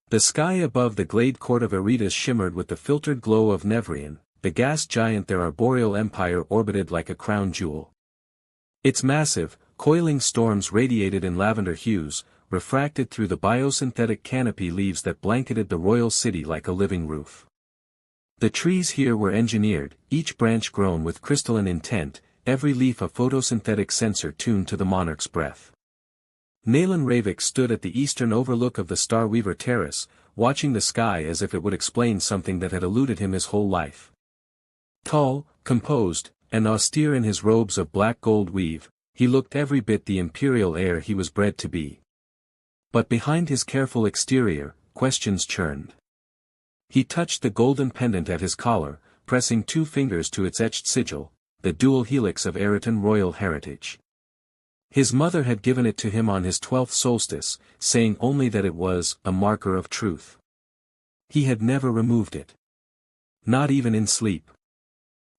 The sky above the glade court of Aretas shimmered with the filtered glow of Nevrian, the gas giant their arboreal empire orbited like a crown jewel. Its massive, coiling storms radiated in lavender hues, refracted through the biosynthetic canopy leaves that blanketed the royal city like a living roof. The trees here were engineered, each branch grown with crystalline intent, every leaf a photosynthetic sensor tuned to the monarch's breath. Nalan Ravik stood at the eastern overlook of the Starweaver Terrace, watching the sky as if it would explain something that had eluded him his whole life. Tall, composed, and austere in his robes of black gold weave, he looked every bit the imperial heir he was bred to be. But behind his careful exterior, questions churned. He touched the golden pendant at his collar, pressing 2 fingers to its etched sigil, the dual helix of Eritan royal heritage. His mother had given it to him on his 12th solstice, saying only that it was a marker of truth. He had never removed it. Not even in sleep.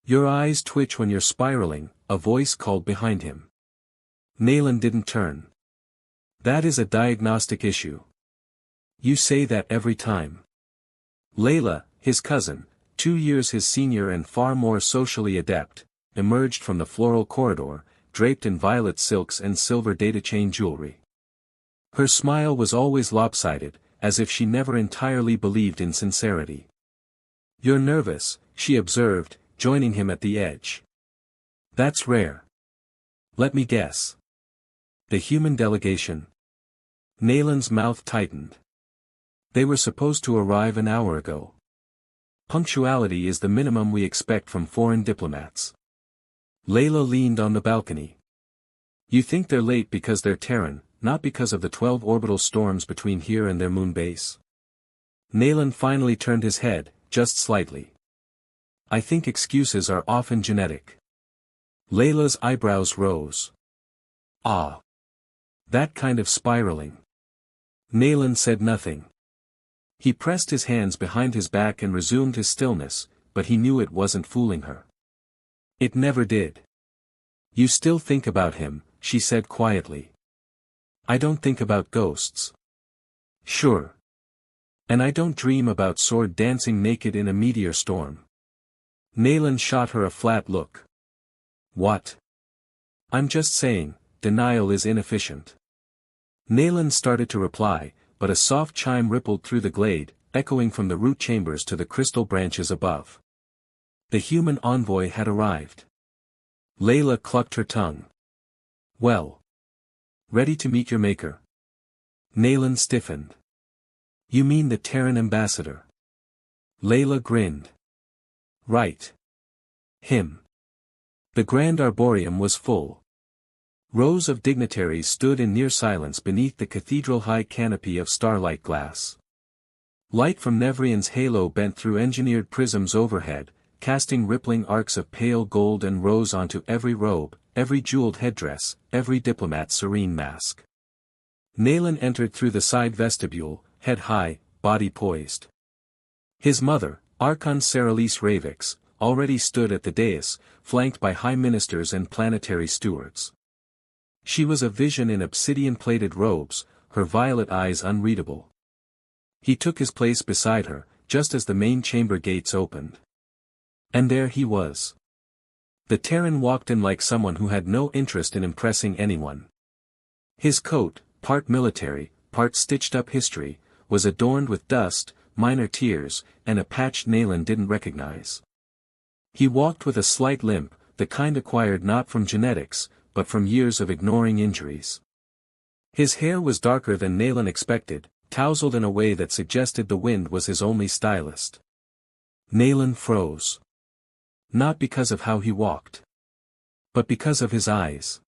Your eyes twitch when you're spiraling, a voice called behind him. Nalan didn't turn. That is a diagnostic issue. You say that every time. Layla, his cousin, 2 years his senior and far more socially adept, emerged from the floral corridor, draped in violet silks and silver data chain jewelry. Her smile was always lopsided, as if she never entirely believed in sincerity. You're nervous, she observed, joining him at the edge. That's rare. Let me guess. The human delegation. Nalan's mouth tightened. They were supposed to arrive an hour ago. Punctuality is the minimum we expect from foreign diplomats. Layla leaned on the balcony. You think they're late because they're Terran, not because of the 12 orbital storms between here and their moon base? Nalan finally turned his head, just slightly. I think excuses are often genetic. Layla's eyebrows rose. Ah. That kind of spiraling. Nalan said nothing. He pressed his hands behind his back and resumed his stillness, but he knew it wasn't fooling her. It never did. You still think about him, she said quietly. I don't think about ghosts. Sure. And I don't dream about sword dancing naked in a meteor storm. Nalan shot her a flat look. What? I'm just saying, denial is inefficient. Nalan started to reply, but a soft chime rippled through the glade, echoing from the root chambers to the crystal branches above. The human envoy had arrived. Layla clucked her tongue. Well. Ready to meet your maker? Nalan stiffened. You mean the Terran ambassador? Layla grinned. Right. Him. The Grand Arboreum was full. Rows of dignitaries stood in near silence beneath the cathedral-high canopy of starlight glass. Light from Nevrian's halo bent through engineered prisms overhead, casting rippling arcs of pale gold and rose onto every robe, every jeweled headdress, every diplomat's serene mask. Nalan entered through the side vestibule, head high, body poised. His mother, Archon Seralise Ravix, already stood at the dais, flanked by high ministers and planetary stewards. She was a vision in obsidian-plated robes, her violet eyes unreadable. He took his place beside her, just as the main chamber gates opened. And there he was. The Terran walked in like someone who had no interest in impressing anyone. His coat, part military, part stitched-up history, was adorned with dust, minor tears, and a patch Nalan didn't recognize. He walked with a slight limp, the kind acquired not from genetics, but from years of ignoring injuries. His hair was darker than Nalan expected, tousled in a way that suggested the wind was his only stylist. Nalan froze. Not because of how he walked. But because of his eyes.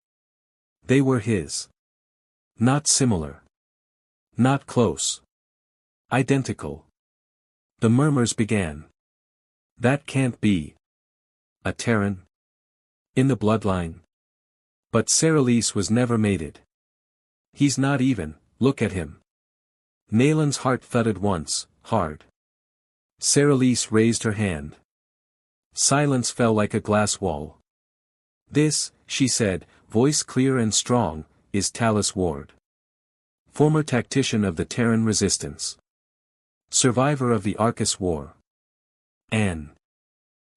They were his. Not similar. Not close. Identical. The murmurs began. That can't be. A Terran? In the bloodline? But Seralise was never mated. He's not even, look at him. Nalan's heart thudded once, hard. Seralise raised her hand. Silence fell like a glass wall. This, she said, voice clear and strong, is Talus Ward. Former tactician of the Terran resistance. Survivor of the Arcus War. Anne.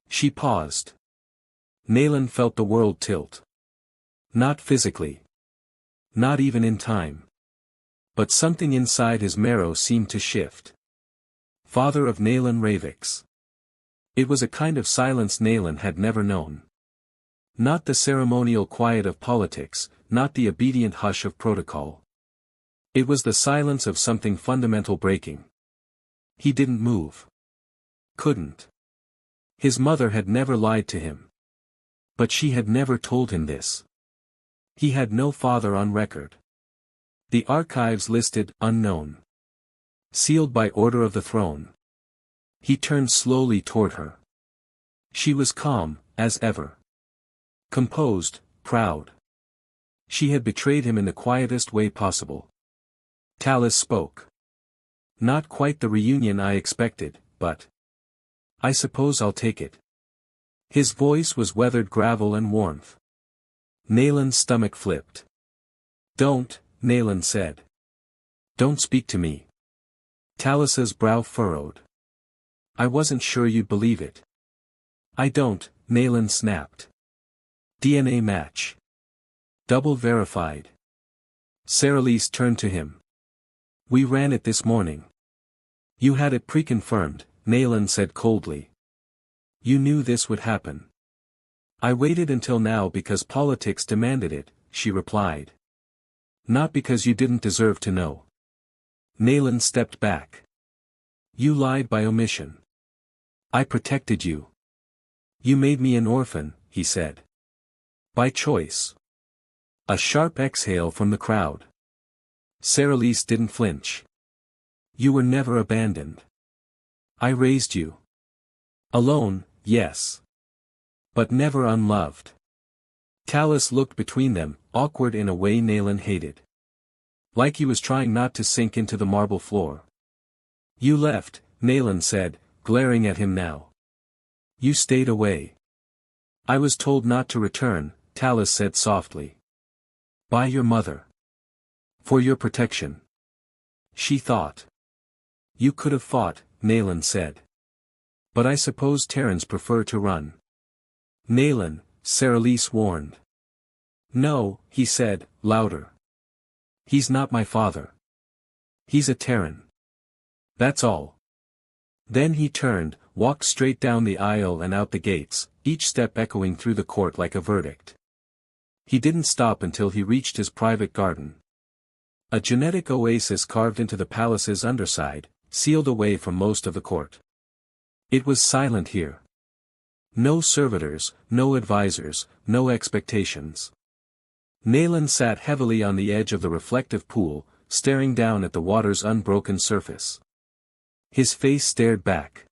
She paused. Nayland felt the world tilt. Not physically. Not even in time. But something inside his marrow seemed to shift. Father of Nayland Ravix. It was a kind of silence Nayland had never known. Not the ceremonial quiet of politics, not the obedient hush of protocol. It was the silence of something fundamental breaking. He didn't move. Couldn't. His mother had never lied to him. But she had never told him this. He had no father on record. The archives listed unknown. Sealed by order of the throne. He turned slowly toward her. She was calm, as ever. Composed, proud. She had betrayed him in the quietest way possible. Talus spoke. Not quite the reunion I expected, but I suppose I'll take it. His voice was weathered gravel and warmth. Nayland's stomach flipped. Don't, Nayland said. Don't speak to me. Talus's brow furrowed. I wasn't sure you'd believe it. I don't, Nayland snapped. DNA match. Double verified. Saralise turned to him. We ran it this morning. You had it pre-confirmed, Nayland said coldly. You knew this would happen. I waited until now because politics demanded it, she replied. Not because you didn't deserve to know. Nayland stepped back. You lied by omission. I protected you. You made me an orphan, he said. By choice. A sharp exhale from the crowd. Saralise didn't flinch. You were never abandoned. I raised you. Alone, yes. But never unloved. Talus looked between them, awkward in a way Nayland hated. Like he was trying not to sink into the marble floor. You left, Nayland said, glaring at him now. You stayed away. I was told not to return, Talus said softly. By your mother. For your protection. She thought. You could have fought, Nayland said. But I suppose Terrans prefer to run. Nayland, Saralise warned. No, he said, louder. He's not my father. He's a Terran. That's all. Then he turned, walked straight down the aisle and out the gates, each step echoing through the court like a verdict. He didn't stop until he reached his private garden. A genetic oasis carved into the palace's underside, sealed away from most of the court. It was silent here. No servitors, no advisors, no expectations. Nayland sat heavily on the edge of the reflective pool, staring down at the water's unbroken surface. His face stared back.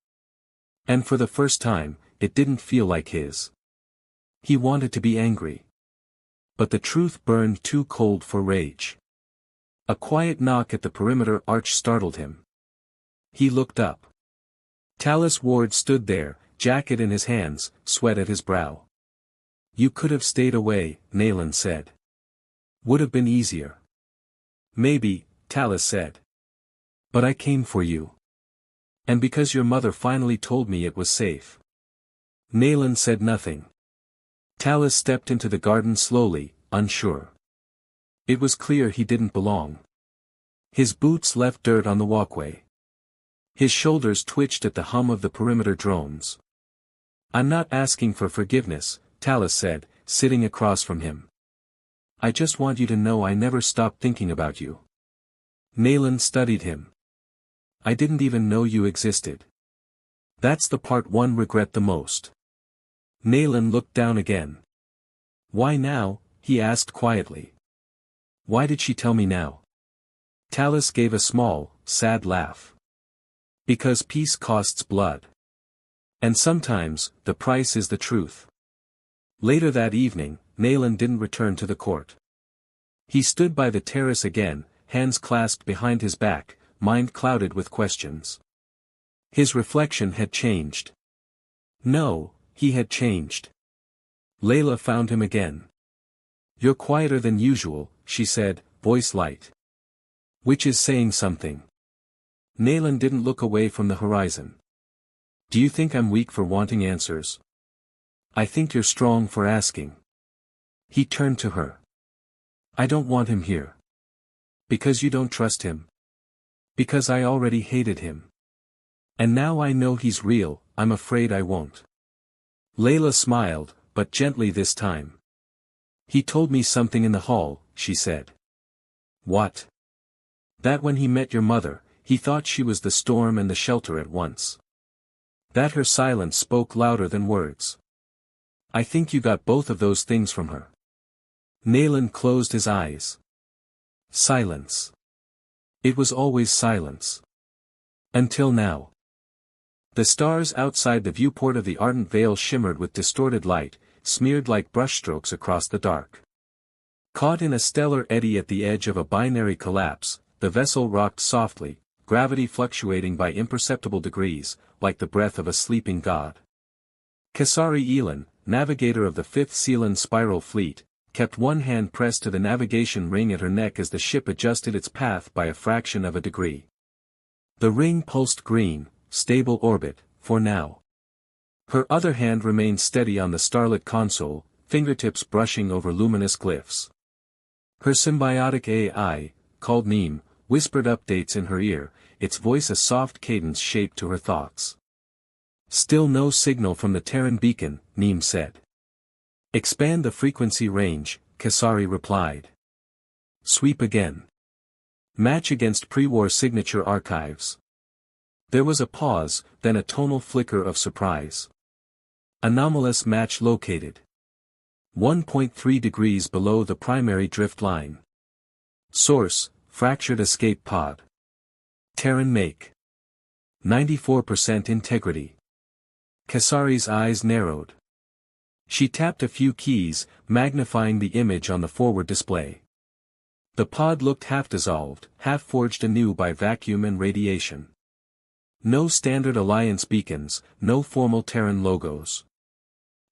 And for the first time, it didn't feel like his. He wanted to be angry. But the truth burned too cold for rage. A quiet knock at the perimeter arch startled him. He looked up. Talus Ward stood there, jacket in his hands, sweat at his brow. You could have stayed away, Nayland said. Would have been easier. Maybe, Talus said. But I came for you. And because your mother finally told me it was safe. Nayland said nothing. Talus stepped into the garden slowly, unsure. It was clear he didn't belong. His boots left dirt on the walkway. His shoulders twitched at the hum of the perimeter drones. I'm not asking for forgiveness, Talus said, sitting across from him. I just want you to know I never stopped thinking about you. Nayland studied him. I didn't even know you existed. That's the part one regret the most. Nayland looked down again. Why now? He asked quietly. Why did she tell me now? Talus gave a small, sad laugh. Because peace costs blood. And sometimes, the price is the truth. Later that evening, Nayland didn't return to the court. He stood by the terrace again, hands clasped behind his back, mind clouded with questions. His reflection had changed. No, he had changed. Layla found him again. You're quieter than usual, she said, voice light. Which is saying something. Nayland didn't look away from the horizon. Do you think I'm weak for wanting answers? I think you're strong for asking. He turned to her. I don't want him here. Because you don't trust him. Because I already hated him. And now I know he's real, I'm afraid I won't. Layla smiled, but gently this time. He told me something in the hall, she said. What? That when he met your mother, he thought she was the storm and the shelter at once. That her silence spoke louder than words. I think you got both of those things from her. Nayland closed his eyes. Silence. It was always silence. Until now. The stars outside the viewport of the ardent vale shimmered with distorted light, smeared like brushstrokes across the dark. Caught in a stellar eddy at the edge of a binary collapse, the vessel rocked softly, gravity fluctuating by imperceptible degrees, like the breath of a sleeping god. Kesari Elan, navigator of the 5th Sealand Spiral Fleet, kept one hand pressed to the navigation ring at her neck as the ship adjusted its path by a fraction of a degree. The ring pulsed green, stable orbit, for now. Her other hand remained steady on the starlit console, fingertips brushing over luminous glyphs. Her symbiotic AI, called Neem, whispered updates in her ear, its voice a soft cadence shaped to her thoughts. Still no signal from the Terran beacon, Neem said. Expand the frequency range, Kesari replied. Sweep again. Match against pre-war signature archives. There was a pause, then a tonal flicker of surprise. Anomalous match located. 1.3 degrees below the primary drift line. Source, fractured escape pod. Terran make. 94% integrity. Kesari's eyes narrowed. She tapped a few keys, magnifying the image on the forward display. The pod looked half-dissolved, half-forged anew by vacuum and radiation. No standard Alliance beacons, no formal Terran logos.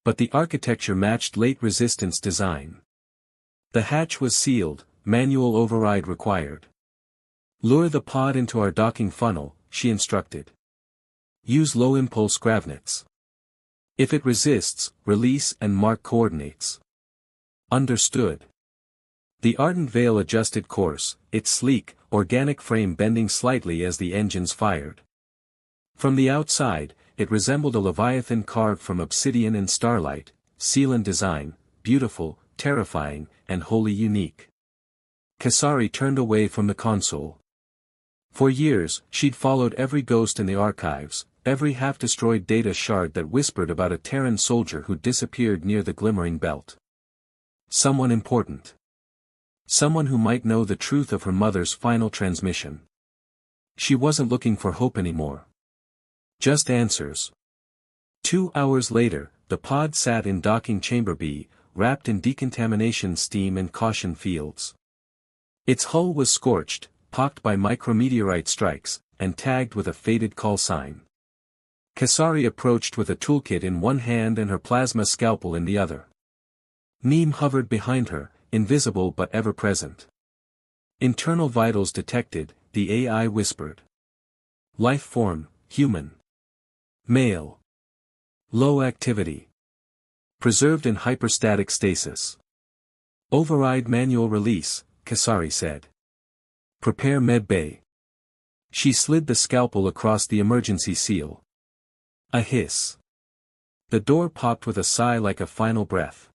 But the architecture matched late resistance design. The hatch was sealed, manual override required. Lure the pod into our docking funnel, she instructed. Use low-impulse gravnets. If it resists, release and mark coordinates. Understood. The Ardent Veil adjusted course, its sleek, organic frame bending slightly as the engines fired. From the outside, it resembled a leviathan carved from obsidian and starlight, Sealand design, beautiful, terrifying, and wholly unique. Kesari turned away from the console. For years, she'd followed every ghost in the archives, every half-destroyed data shard that whispered about a Terran soldier who disappeared near the glimmering belt. Someone important. Someone who might know the truth of her mother's final transmission. She wasn't looking for hope anymore. Just answers. 2 hours later, the pod sat in docking chamber B, wrapped in decontamination steam and caution fields. Its hull was scorched, pocked by micrometeorite strikes, and tagged with a faded call sign. Kesari approached with a toolkit in one hand and her plasma scalpel in the other. Neem hovered behind her, invisible but ever-present. Internal vitals detected, the AI whispered. Life form, human. Male. Low activity. Preserved in hyperstatic stasis. Override manual release, Kesari said. Prepare medbay. She slid the scalpel across the emergency seal. A hiss. The door popped with a sigh like a final breath.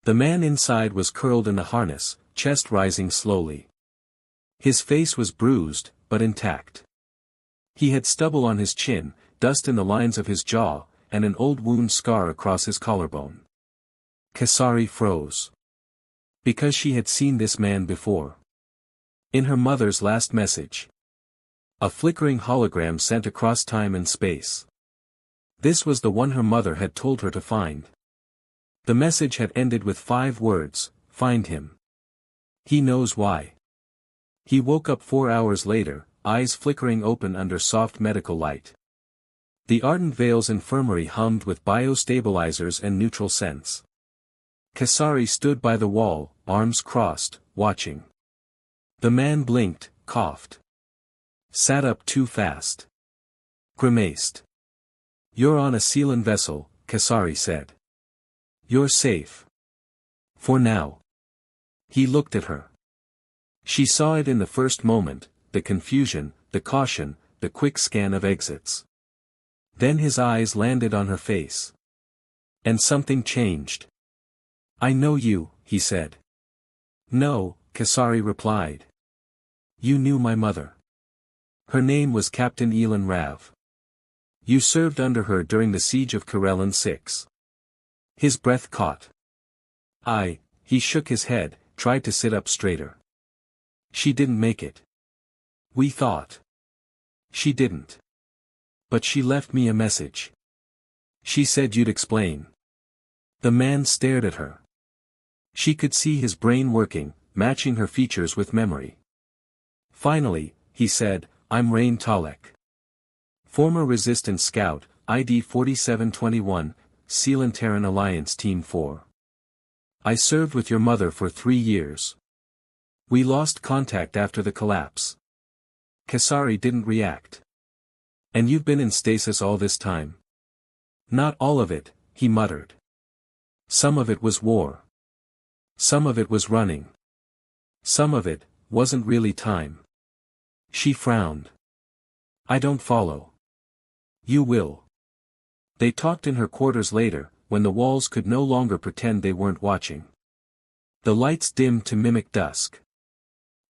The man inside was curled in the harness, chest rising slowly. His face was bruised, but intact. He had stubble on his chin, dust in the lines of his jaw, and an old wound scar across his collarbone. Kesari froze. Because she had seen this man before. In her mother's last message. A flickering hologram sent across time and space. This was the one her mother had told her to find. The message had ended with 5 words, find him. He knows why. He woke up 4 hours later, eyes flickering open under soft medical light. The Ardent Vale's infirmary hummed with biostabilizers and neutral scents. Kesari stood by the wall, arms crossed, watching. The man blinked, coughed. Sat up too fast. Grimaced. You're on a Sealan vessel, Kasari said. You're safe. For now. He looked at her. She saw it in the first moment, the confusion, the caution, the quick scan of exits. Then his eyes landed on her face. And something changed. I know you, he said. No, Kasari replied. You knew my mother. Her name was Captain Elin Rav. You served under her during the siege of Karelin 6. His breath caught. He shook his head, tried to sit up straighter. She didn't make it. We thought. She didn't. But she left me a message. She said you'd explain. The man stared at her. She could see his brain working, matching her features with memory. Finally, he said, I'm Rain Talek. Former Resistance Scout, ID 4721, Sealan Terran Alliance Team 4. I served with your mother for 3 years. We lost contact after the collapse. Kasari didn't react. And you've been in stasis all this time? Not all of it, he muttered. Some of it was war. Some of it was running. Some of it wasn't really time. She frowned. I don't follow. You will. They talked in her quarters later, when the walls could no longer pretend they weren't watching. The lights dimmed to mimic dusk.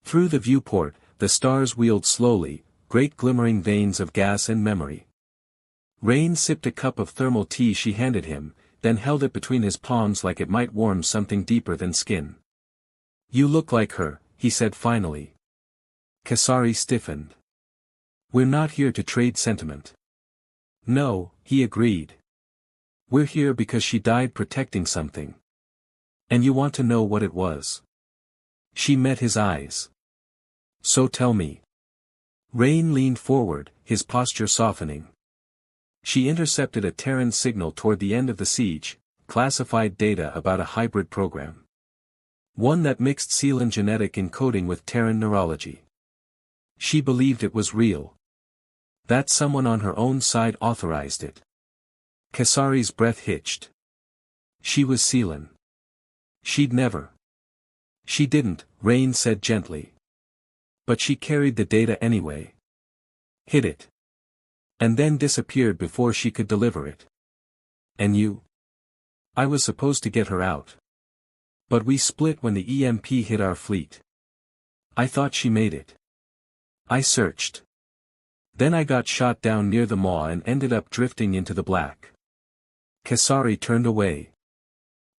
Through the viewport, the stars wheeled slowly, great glimmering veins of gas and memory. Rain sipped a cup of thermal tea she handed him, then held it between his palms like it might warm something deeper than skin. You look like her, he said finally. Kasari stiffened. We're not here to trade sentiment. No, he agreed. We're here because she died protecting something. And you want to know what it was. She met his eyes. So tell me. Rain leaned forward, his posture softening. She intercepted a Terran signal toward the end of the siege, classified data about a hybrid program. One that mixed Sealan genetic encoding with Terran neurology. She believed it was real. That someone on her own side authorized it. Kasari's breath hitched. She was Sealan. She'd never. She didn't, Rain said gently. But she carried the data anyway. Hid it. And then disappeared before she could deliver it. And you? I was supposed to get her out. But we split when the EMP hit our fleet. I thought she made it. I searched. Then I got shot down near the maw and ended up drifting into the black. Kasari turned away.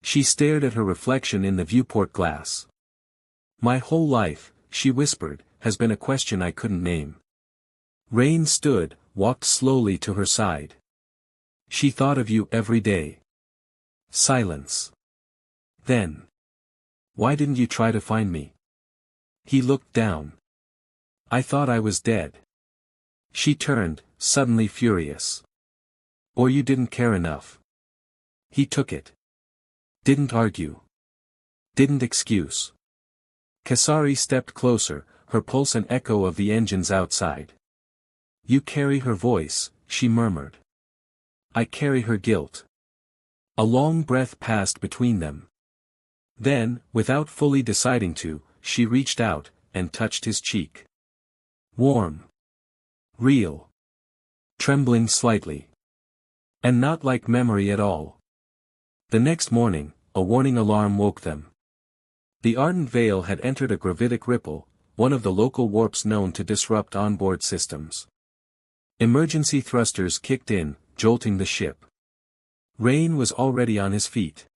She stared at her reflection in the viewport glass. My whole life, she whispered, has been a question I couldn't name. Rain stood, walked slowly to her side. She thought of you every day. Silence. Then. Why didn't you try to find me? He looked down. I thought I was dead. She turned, suddenly furious. Or you didn't care enough. He took it. Didn't argue. Didn't excuse. Kasari stepped closer, her pulse an echo of the engines outside. You carry her voice, she murmured. I carry her guilt. A long breath passed between them. Then, without fully deciding to, she reached out, and touched his cheek. Warm. Real. Trembling slightly. And not like memory at all. The next morning, a warning alarm woke them. The ardent veil had entered a gravitic ripple, one of the local warps known to disrupt onboard systems. Emergency thrusters kicked in, jolting the ship. Rain was already on his feet.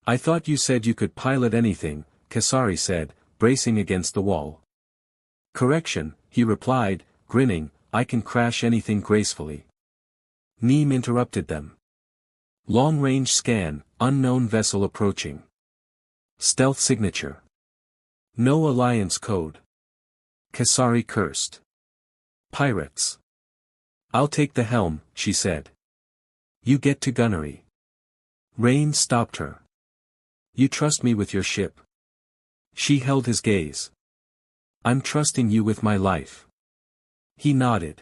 I thought you said you could pilot anything, Kasari said, bracing against the wall. Correction, he replied, grinning, I can crash anything gracefully. Neem interrupted them. Long-range scan, unknown vessel approaching. Stealth signature. No alliance code. Kasari cursed. Pirates. I'll take the helm, she said. You get to gunnery. Rain stopped her. You trust me with your ship. She held his gaze. I'm trusting you with my life. He nodded.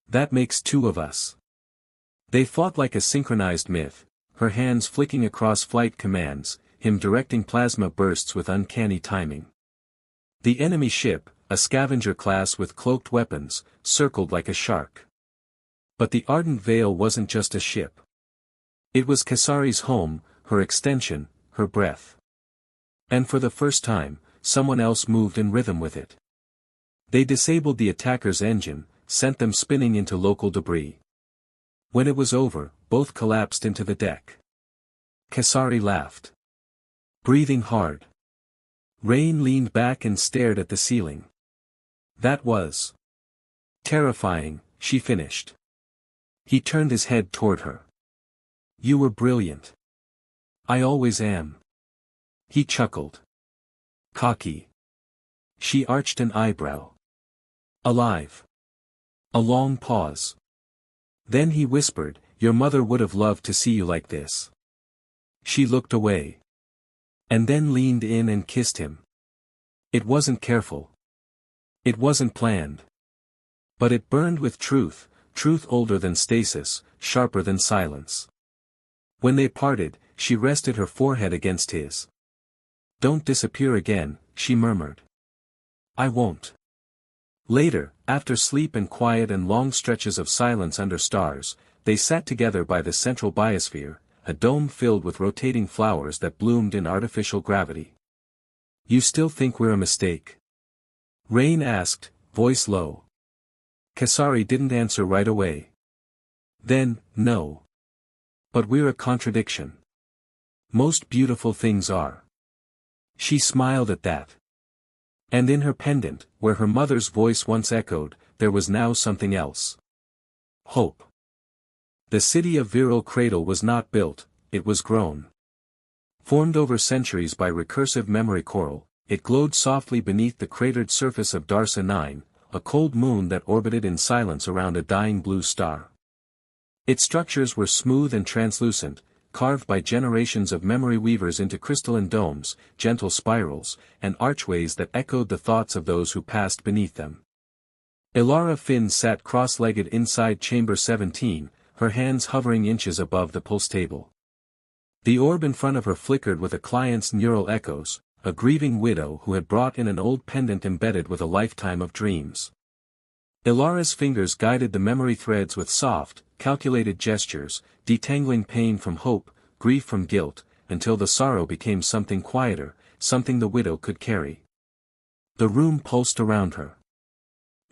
That makes two of us. They fought like a synchronized myth, her hands flicking across flight commands, him directing plasma bursts with uncanny timing. The enemy ship, a scavenger class with cloaked weapons, circled like a shark. But the Ardent Veil wasn't just a ship. It was Kasari's home, her extension, her breath. And for the first time, someone else moved in rhythm with it. They disabled the attacker's engine, sent them spinning into local debris. When it was over, both collapsed into the deck. Kasari laughed. Breathing hard. Rain leaned back and stared at the ceiling. That was terrifying, she finished. He turned his head toward her. You were brilliant. I always am. He chuckled. Cocky. She arched an eyebrow. Alive. A long pause. Then he whispered, your mother would have loved to see you like this. She looked away. And then leaned in and kissed him. It wasn't careful. It wasn't planned. But it burned with truth, truth older than stasis, sharper than silence. When they parted, she rested her forehead against his. Don't disappear again, she murmured. I won't. Later, after sleep and quiet and long stretches of silence under stars, they sat together by the central biosphere, a dome filled with rotating flowers that bloomed in artificial gravity. You still think we're a mistake? Rain asked, voice low. Kasari didn't answer right away. Then, no. But we're a contradiction. Most beautiful things are. She smiled at that. And in her pendant, where her mother's voice once echoed, there was now something else. Hope. The city of Viral Cradle was not built, it was grown. Formed over centuries by recursive memory coral, it glowed softly beneath the cratered surface of Darsa 9, a cold moon that orbited in silence around a dying blue star. Its structures were smooth and translucent, carved by generations of memory weavers into crystalline domes, gentle spirals, and archways that echoed the thoughts of those who passed beneath them. Ilara Finn sat cross-legged inside Chamber 17, her hands hovering inches above the pulse table. The orb in front of her flickered with a client's neural echoes, a grieving widow who had brought in an old pendant embedded with a lifetime of dreams. Ilara's fingers guided the memory threads with soft, calculated gestures, detangling pain from hope, grief from guilt, until the sorrow became something quieter, something the widow could carry. The room pulsed around her.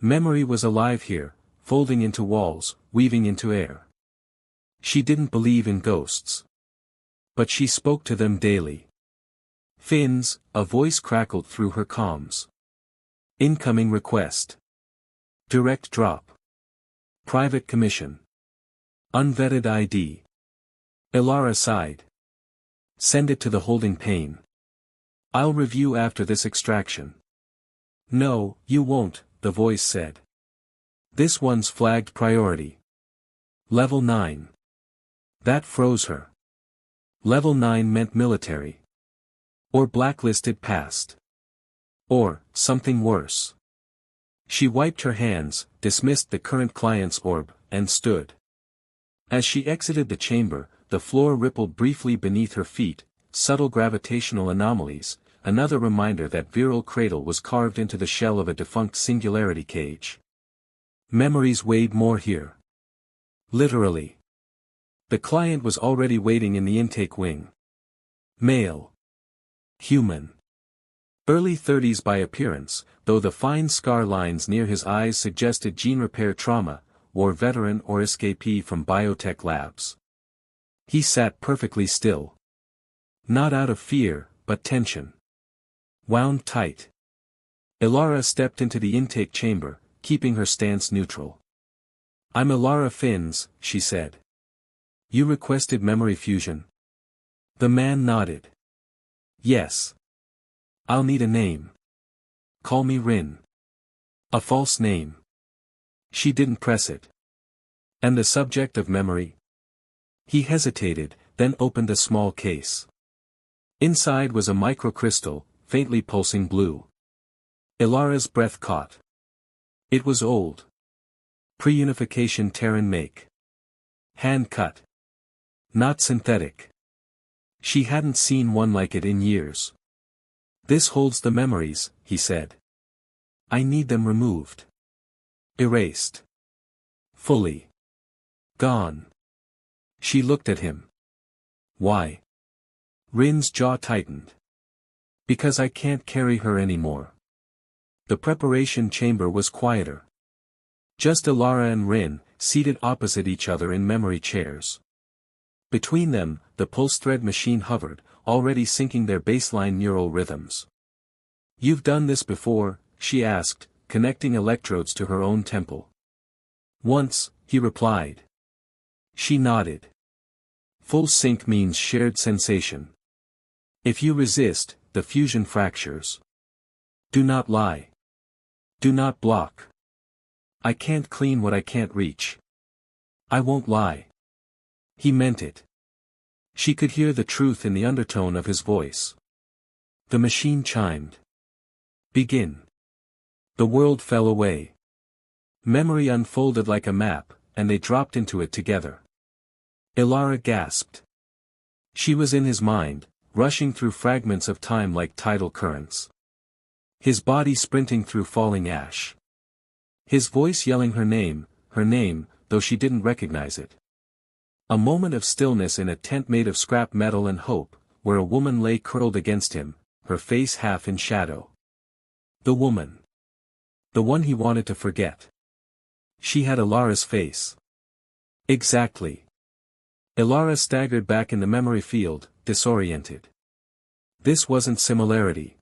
Memory was alive here, folding into walls, weaving into air. She didn't believe in ghosts. But she spoke to them daily. Finns, a voice crackled through her comms. Incoming request. Direct drop. Private commission. Unvetted ID. Ilara sighed. Send it to the holding pane. I'll review after this extraction. No, you won't, the voice said. This one's flagged priority. Level 9. That froze her. Level 9 meant military. Or blacklisted past. Or, something worse. She wiped her hands, dismissed the current client's orb, and stood. As she exited the chamber, the floor rippled briefly beneath her feet, subtle gravitational anomalies, another reminder that Viral Cradle was carved into the shell of a defunct singularity cage. Memories weighed more here. Literally. The client was already waiting in the intake wing. Male. Human. Early 30s by appearance, though the fine scar lines near his eyes suggested gene repair trauma, war veteran or escapee from biotech labs. He sat perfectly still. Not out of fear, but tension. Wound tight. Ilara stepped into the intake chamber, keeping her stance neutral. I'm Ilara Finns, she said. You requested memory fusion? The man nodded. Yes. I'll need a name. Call me Rin. A false name. She didn't press it. And the subject of memory? He hesitated, then opened a small case. Inside was a microcrystal, faintly pulsing blue. Ilara's breath caught. It was old. Pre-unification Terran make. Hand-cut. Not synthetic. She hadn't seen one like it in years. This holds the memories, he said. I need them removed. Erased. Fully. Gone. She looked at him. Why? Rin's jaw tightened. Because I can't carry her anymore. The preparation chamber was quieter. Just Ilara and Rin, seated opposite each other in memory chairs. Between them, the pulse thread machine hovered, already syncing their baseline neural rhythms. You've done this before, she asked, connecting electrodes to her own temple. Once, he replied. She nodded. Full sync means shared sensation. If you resist, the fusion fractures. Do not lie. Do not block. I can't clean what I can't reach. I won't lie. He meant it. She could hear the truth in the undertone of his voice. The machine chimed. Begin. The world fell away. Memory unfolded like a map, and they dropped into it together. Ilara gasped. She was in his mind, rushing through fragments of time like tidal currents. His body sprinting through falling ash. His voice yelling her name, though she didn't recognize it. A moment of stillness in a tent made of scrap metal and hope, where a woman lay curled against him, her face half in shadow. The woman. The one he wanted to forget. She had Ilara's face. Exactly. Ilara staggered back in the memory field, disoriented. This wasn't similarity.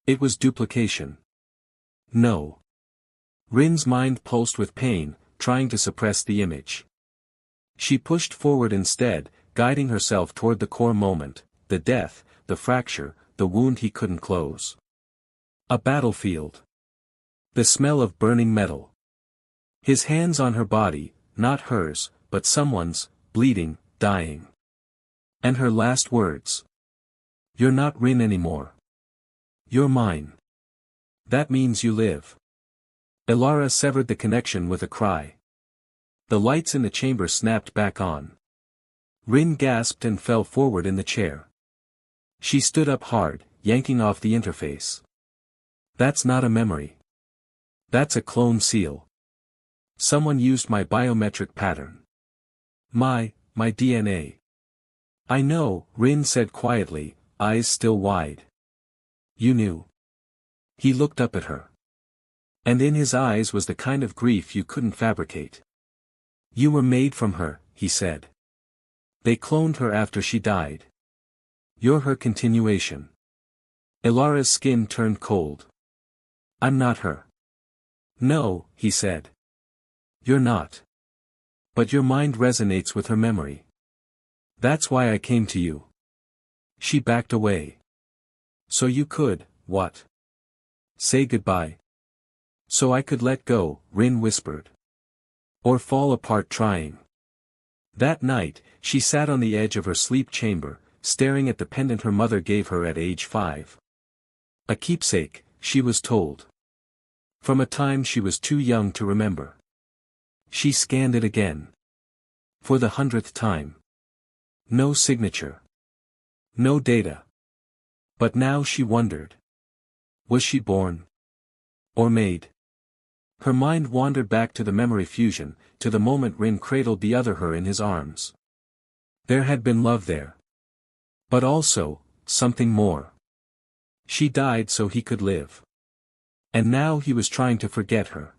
It was duplication. No. Rin's mind pulsed with pain, trying to suppress the image. She pushed forward instead, guiding herself toward the core moment, the death, the fracture, the wound he couldn't close. A battlefield. The smell of burning metal. His hands on her body, not hers, but someone's, bleeding, dying. And her last words. You're not Rin anymore. You're mine. That means you live. Ilara severed the connection with a cry. The lights in the chamber snapped back on. Rin gasped and fell forward in the chair. She stood up hard, yanking off the interface. That's not a memory. That's a clone seal. Someone used my biometric pattern. My DNA. I know, Rin said quietly, eyes still wide. You knew. He looked up at her. And in his eyes was the kind of grief you couldn't fabricate. You were made from her, he said. They cloned her after she died. You're her continuation. Ilara's skin turned cold. I'm not her. No, he said. You're not. But your mind resonates with her memory. That's why I came to you. She backed away. So you could, what? Say goodbye. So I could let go, Rin whispered. Or fall apart trying. That night, she sat on the edge of her sleep chamber, staring at the pendant her mother gave her at age 5. A keepsake, she was told. From a time she was too young to remember. She scanned it again. For the 100th time. No signature. No data. But now she wondered. Was she born? Or made? Her mind wandered back to the memory fusion, to the moment Rin cradled the other her in his arms. There had been love there. But also, something more. She died so he could live. And now he was trying to forget her.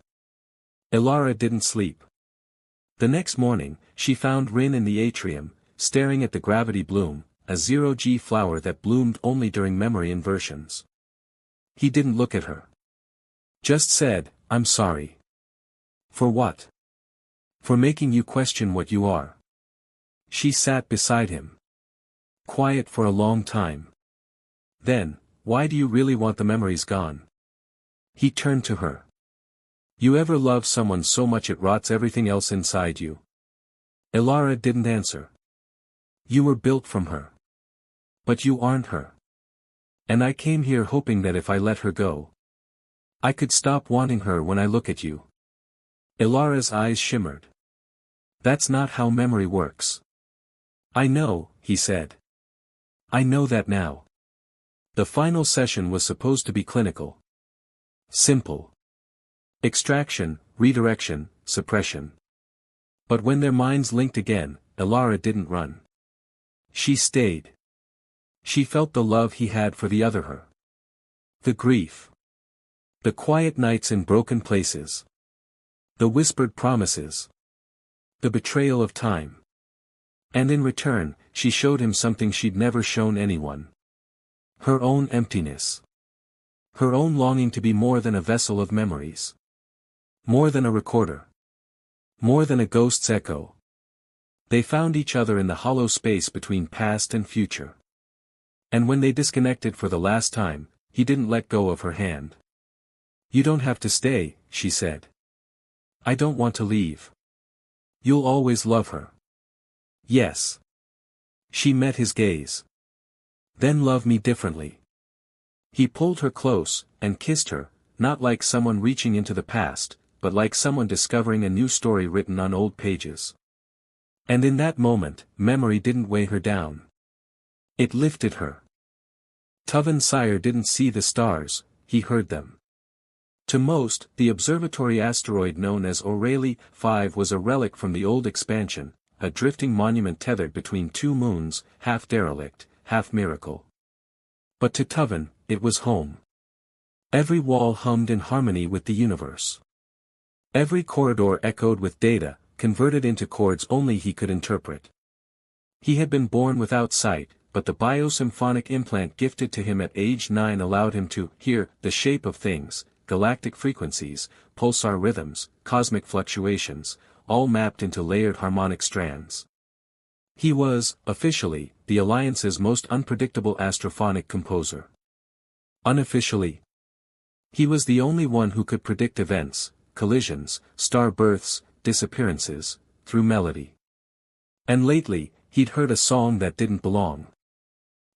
Ilara didn't sleep. The next morning, she found Rin in the atrium, staring at the gravity bloom, a 0G flower that bloomed only during memory inversions. He didn't look at her. Just said, I'm sorry. For what? For making you question what you are. She sat beside him. Quiet for a long time. Then, why do you really want the memories gone? He turned to her. You ever love someone so much it rots everything else inside you? Ilara didn't answer. You were built from her. But you aren't her. And I came here hoping that if I let her go, I could stop wanting her when I look at you. Ilara's eyes shimmered. That's not how memory works. I know, he said. I know that now. The final session was supposed to be clinical. Simple. Extraction, redirection, suppression. But when their minds linked again, Ilara didn't run. She stayed. She felt the love he had for the other her. The grief. The quiet nights in broken places. The whispered promises. The betrayal of time. And in return, she showed him something she'd never shown anyone. Her own emptiness. Her own longing to be more than a vessel of memories. More than a recorder. More than a ghost's echo. They found each other in the hollow space between past and future. And when they disconnected for the last time, he didn't let go of her hand. You don't have to stay, she said. I don't want to leave. You'll always love her. Yes. She met his gaze. Then love me differently. He pulled her close, and kissed her, not like someone reaching into the past, but like someone discovering a new story written on old pages. And in that moment, memory didn't weigh her down. It lifted her. Tuvan Sire didn't see the stars, he heard them. To most, the observatory asteroid known as O'Reilly 5 was a relic from the old expansion, a drifting monument tethered between two moons, half derelict, half miracle. But to Tuvan, it was home. Every wall hummed in harmony with the universe. Every corridor echoed with data, converted into chords only he could interpret. He had been born without sight, but the biosymphonic implant gifted to him at age 9 allowed him to hear the shape of things, galactic frequencies, pulsar rhythms, cosmic fluctuations, all mapped into layered harmonic strands. He was, officially, the Alliance's most unpredictable astrophonic composer. Unofficially, he was the only one who could predict events, collisions, star births, disappearances, through melody. And lately, he'd heard a song that didn't belong.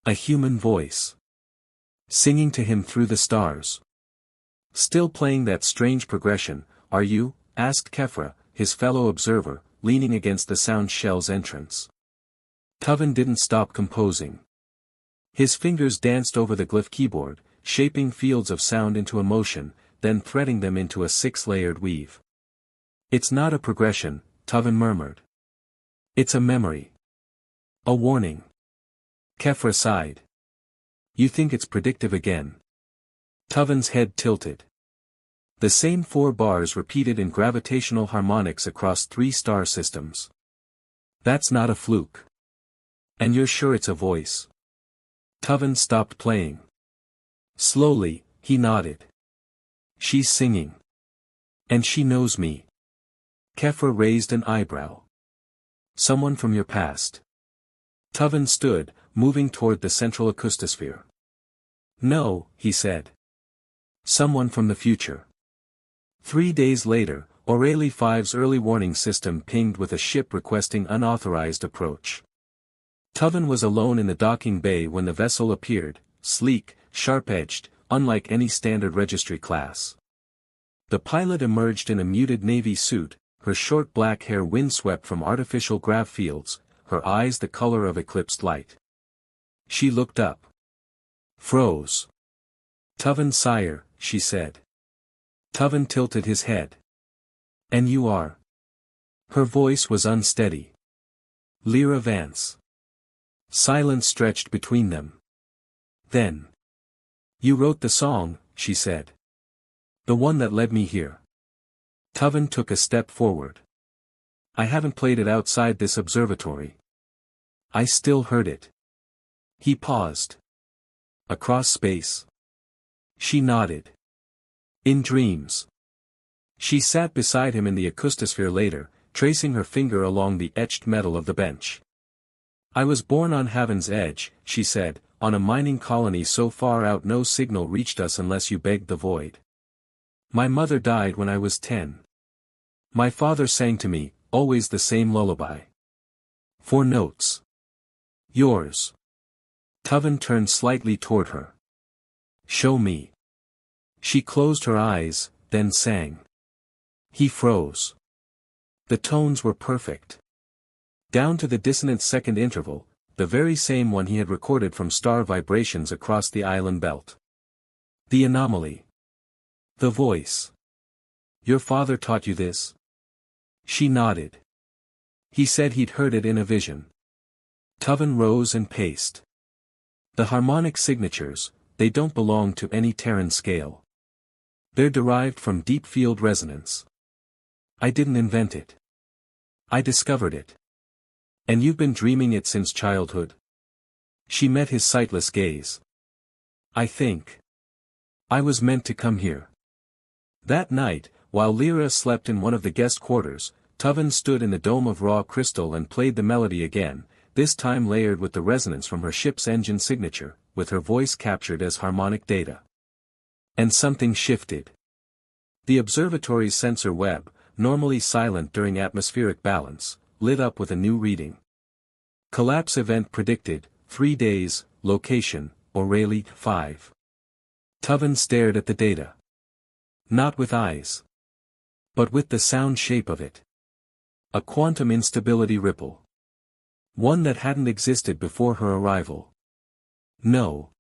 A human voice. Singing to him through the stars. Still playing that strange progression, are you? Asked Kefra, his fellow observer, leaning against the sound shell's entrance. Tuvan didn't stop composing. His fingers danced over the glyph keyboard, shaping fields of sound into emotion, then threading them into a 6-layered weave. It's not a progression, Tuvan murmured. It's a memory. A warning. Kefra sighed. You think it's predictive again? Tuvan's head tilted. The same 4 bars repeated in gravitational harmonics across 3 star systems. That's not a fluke. And you're sure it's a voice? Tuvan stopped playing. Slowly, he nodded. She's singing. And she knows me. Kefra raised an eyebrow. Someone from your past. Tuvan stood, moving toward the central acoustosphere. No, he said. Someone from the future. 3 days later, O'Reilly 5's early warning system pinged with a ship requesting unauthorized approach. Tuvan was alone in the docking bay when the vessel appeared, sleek, sharp-edged, unlike any standard registry class. The pilot emerged in a muted navy suit, her short black hair windswept from artificial grav fields, her eyes the color of eclipsed light. She looked up. Froze. Tuvan Sire, she said. Tuvan tilted his head. And you are? Her voice was unsteady. Lyra Vance. Silence stretched between them. Then. You wrote the song, she said. The one that led me here. Tuvan took a step forward. I haven't played it outside this observatory. I still heard it. He paused. Across space. She nodded. In dreams. She sat beside him in the acoustosphere later, tracing her finger along the etched metal of the bench. I was born on Heaven's Edge, she said, on a mining colony so far out no signal reached us unless you begged the void. My mother died when I was 10. My father sang to me, always the same lullaby. 4 notes. Yours. Tuvan turned slightly toward her. Show me. She closed her eyes, then sang. He froze. The tones were perfect. Down to the dissonant second interval, the very same one he had recorded from star vibrations across the island belt. The anomaly. The voice. Your father taught you this? She nodded. He said he'd heard it in a vision. Tuvan rose and paced. The harmonic signatures, they don't belong to any Terran scale. They're derived from deep field resonance. I didn't invent it. I discovered it. And you've been dreaming it since childhood? She met his sightless gaze. I think. I was meant to come here. That night, while Lyra slept in one of the guest quarters, Tuvan stood in the dome of raw crystal and played the melody again, this time layered with the resonance from her ship's engine signature, with her voice captured as harmonic data. And something shifted. The observatory's sensor web, normally silent during atmospheric balance, lit up with a new reading. Collapse event predicted, 3 days, location, O'Reilly, 5. Tuvan stared at the data. Not with eyes. But with the sound shape of it. A quantum instability ripple. One that hadn't existed before her arrival. No.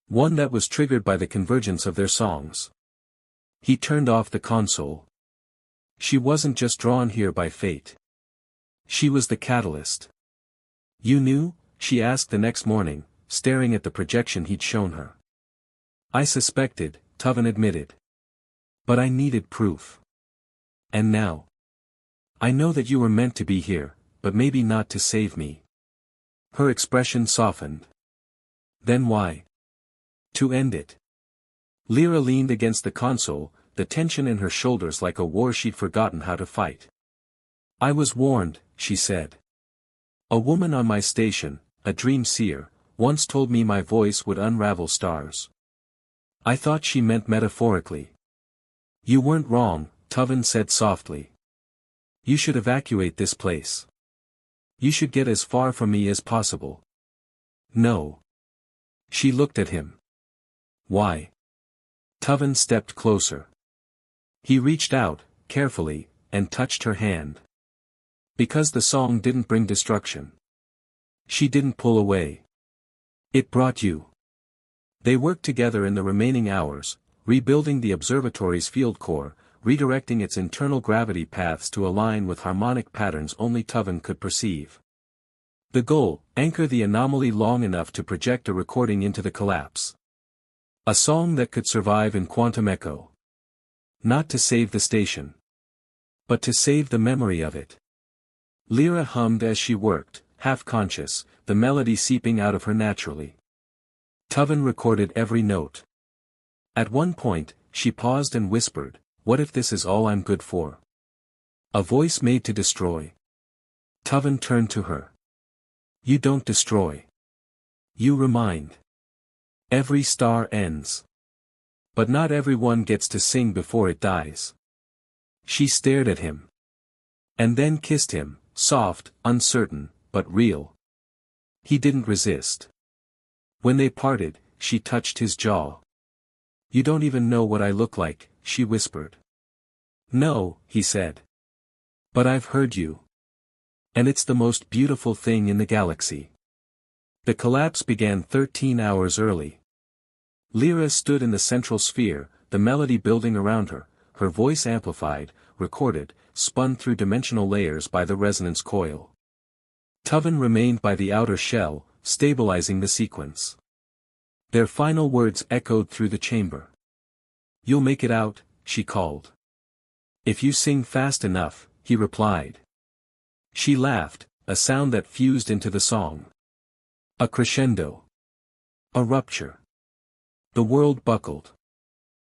One that was triggered by the convergence of their songs. He turned off the console. She wasn't just drawn here by fate. She was the catalyst. You knew? She asked the next morning, staring at the projection he'd shown her. I suspected, Tuvan admitted. But I needed proof. And now? I know that you were meant to be here, but maybe not to save me. Her expression softened. Then why? To end it. Lyra leaned against the console, the tension in her shoulders like a war she'd forgotten how to fight. I was warned, she said. A woman on my station, a dream seer, once told me my voice would unravel stars. I thought she meant metaphorically. You weren't wrong, Tuvan said softly. You should evacuate this place. You should get as far from me as possible. No. She looked at him. Why? Tuvan stepped closer. He reached out, carefully, and touched her hand. Because the song didn't bring destruction. She didn't pull away. It brought you. They worked together in the remaining hours, rebuilding the observatory's field core, redirecting its internal gravity paths to align with harmonic patterns only Tuvan could perceive. The goal, anchor the anomaly long enough to project a recording into the collapse. A song that could survive in quantum echo. Not to save the station. But to save the memory of it. Lyra hummed as she worked, half-conscious, the melody seeping out of her naturally. Tuvan recorded every note. At one point, she paused and whispered, "What if this is all I'm good for?" A voice made to destroy. Tuvan turned to her. You don't destroy. You remind. Every star ends. But not everyone gets to sing before it dies. She stared at him. And then kissed him, soft, uncertain, but real. He didn't resist. When they parted, she touched his jaw. You don't even know what I look like, she whispered. No, he said. But I've heard you. And it's the most beautiful thing in the galaxy. The collapse began 13 hours early. Lyra stood in the central sphere, the melody building around her, her voice amplified, recorded, spun through dimensional layers by the resonance coil. Tuvan remained by the outer shell, stabilizing the sequence. Their final words echoed through the chamber. You'll make it out, she called. If you sing fast enough, he replied. She laughed, a sound that fused into the song. A crescendo. A rupture. The world buckled.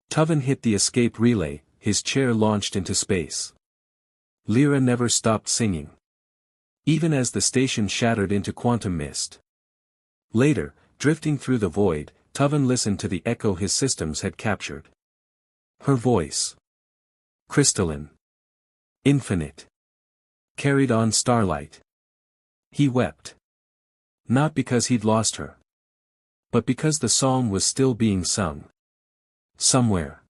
Tuvan hit the escape relay, his chair launched into space. Lyra never stopped singing. Even as the station shattered into quantum mist. Later, drifting through the void, Tuvan listened to the echo his systems had captured. Her voice. Crystalline. Infinite. Carried on starlight. He wept. Not because he'd lost her. But because the song was still being sung. somewhere.